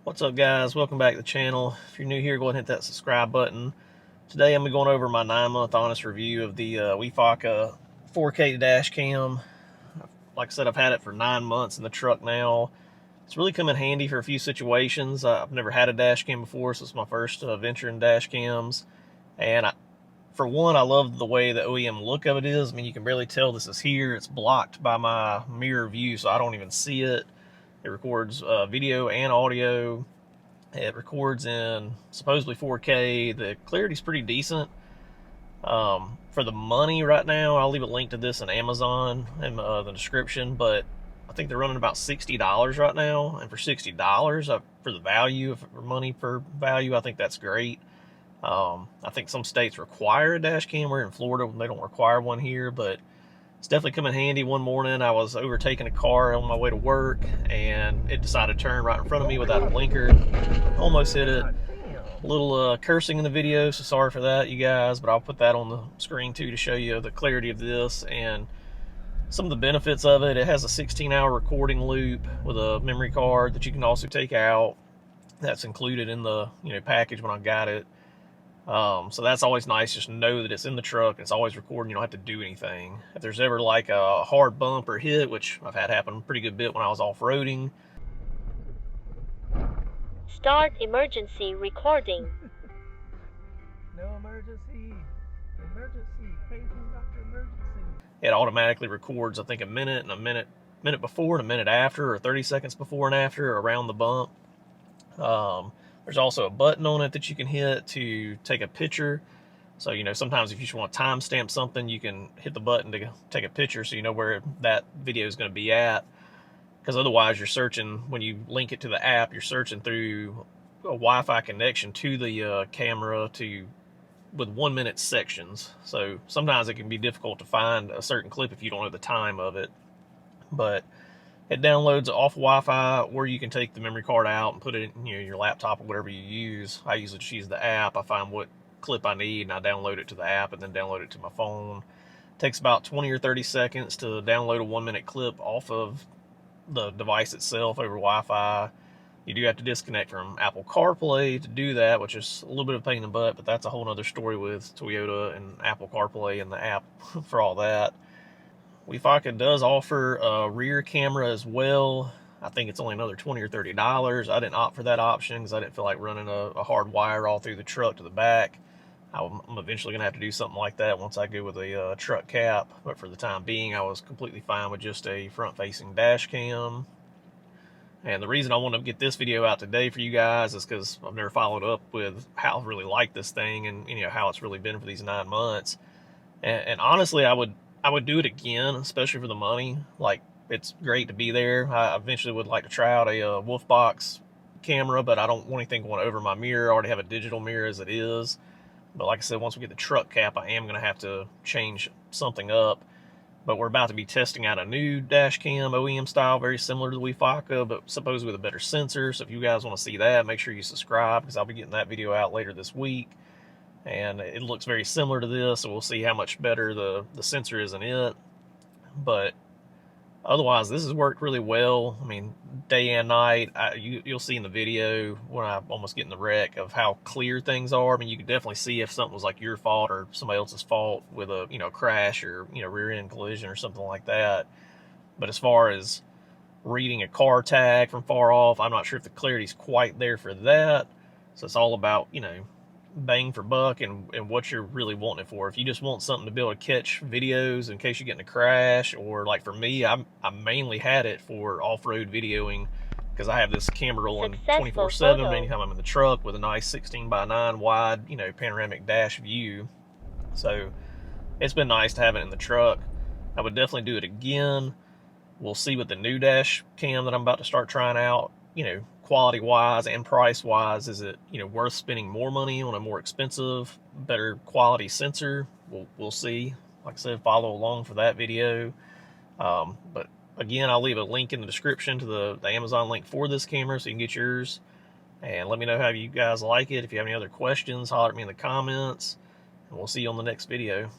What's up, guys? Welcome back to the channel. If you're new here, go ahead and hit that subscribe button. Today I'm going over my 9-month honest review of the Wefocka 4K dash cam. Like I said, I've had it for 9 months in the truck now. It's really come in handy for a few situations. I've never had a dash cam before, so it's my first venture in dash cams. And for one, I love the way the OEM look of it is. I mean, you can barely tell this is here. It's blocked by my mirror view, so I don't even see it. It records video and audio. It records in supposedly 4K. The clarity's pretty decent. For the money right now, I'll leave a link to this on Amazon in the description, but I think they're running about $60 right now. And for $60, for the value, for money for value, I think that's great. I think some states require a dash cam. We're in Florida, they don't require one here, but it's definitely come in handy. One morning I was overtaking a car on my way to work, and it decided to turn right in front of me without a blinker. Almost hit it. A little cursing in the video, so sorry for that, you guys, but I'll put that on the screen too to show you the clarity of this and some of the benefits of it. It has a 16-hour recording loop with a memory card that you can also take out. That's included in the package when I got it. So that's always nice, just to know that it's in the truck, it's always recording, you don't have to do anything. If there's ever like a hard bump or hit, which I've had happen a pretty good bit when I was off-roading. Start emergency recording. No emergency. Emergency. Paging Dr. Emergency. It automatically records, I think, a minute and a minute before and a minute after, or 30 seconds before and after around the bump. There's also a button on it that you can hit to take a picture. So, sometimes if you just want to timestamp something, you can hit the button to take a picture so you know where that video is going to be at. Because otherwise you're searching, when you link it to the app, you're searching through a Wi-Fi connection to the camera with 1-minute sections. So sometimes it can be difficult to find a certain clip if you don't know the time of it. But it downloads off Wi-Fi, where you can take the memory card out and put it in your laptop or whatever you use. I usually just use the app. I find what clip I need and I download it to the app and then download it to my phone. It takes about 20 or 30 seconds to download a 1-minute clip off of the device itself over Wi-Fi. You do have to disconnect from Apple CarPlay to do that, which is a little bit of a pain in the butt, but that's a whole other story with Toyota and Apple CarPlay and the app for all that. Wefocka does offer a rear camera as well. I think it's only another $20 or $30. I didn't opt for that option because I didn't feel like running a hard wire all through the truck to the back. I'm eventually going to have to do something like that once I go with a truck cap. But for the time being, I was completely fine with just a front-facing dash cam. And the reason I want to get this video out today for you guys is because I've never followed up with how I really like this thing and how it's really been for these 9 months. And honestly, I would do it again, especially for the money. Like, it's great to be there. I eventually would like to try out a wolf box camera, but I don't want anything going over my mirror. I already have a digital mirror as it is. But like I said, once we get the truck cap, I am going to have to change something up. But we're about to be testing out a new dash cam, OEM style, very similar to the Wefocka, but supposedly with a better sensor. So if you guys want to see that, make sure you subscribe, because I'll be getting that video out later this week. And it looks very similar to this, so we'll see how much better the sensor is in it. But otherwise, this has worked really well. I mean, day and night. You'll see in the video when I almost get in the wreck of how clear things are. I mean, you can definitely see if something was like your fault or somebody else's fault with a crash or rear end collision or something like that. But as far as reading a car tag from far off, I'm not sure if the clarity's quite there for that. So it's all about bang for buck and what you're really wanting it for. If you just want something to be able to catch videos in case you get in a crash, or like for me, I mainly had it for off-road videoing because I have this camera rolling 24/7 anytime I'm in the truck with a nice 16:9 wide panoramic dash view. So it's been nice to have it in the truck. I would definitely do it again. We'll see with the new dash cam that I'm about to start trying out, quality wise and price wise, is it worth spending more money on a more expensive, better quality sensor? We'll see. Like I said, follow along for that video. But again, I'll leave a link in the description to the Amazon link for this camera so you can get yours. And let me know how you guys like it. If you have any other questions, holler at me in the comments, and we'll see you on the next video.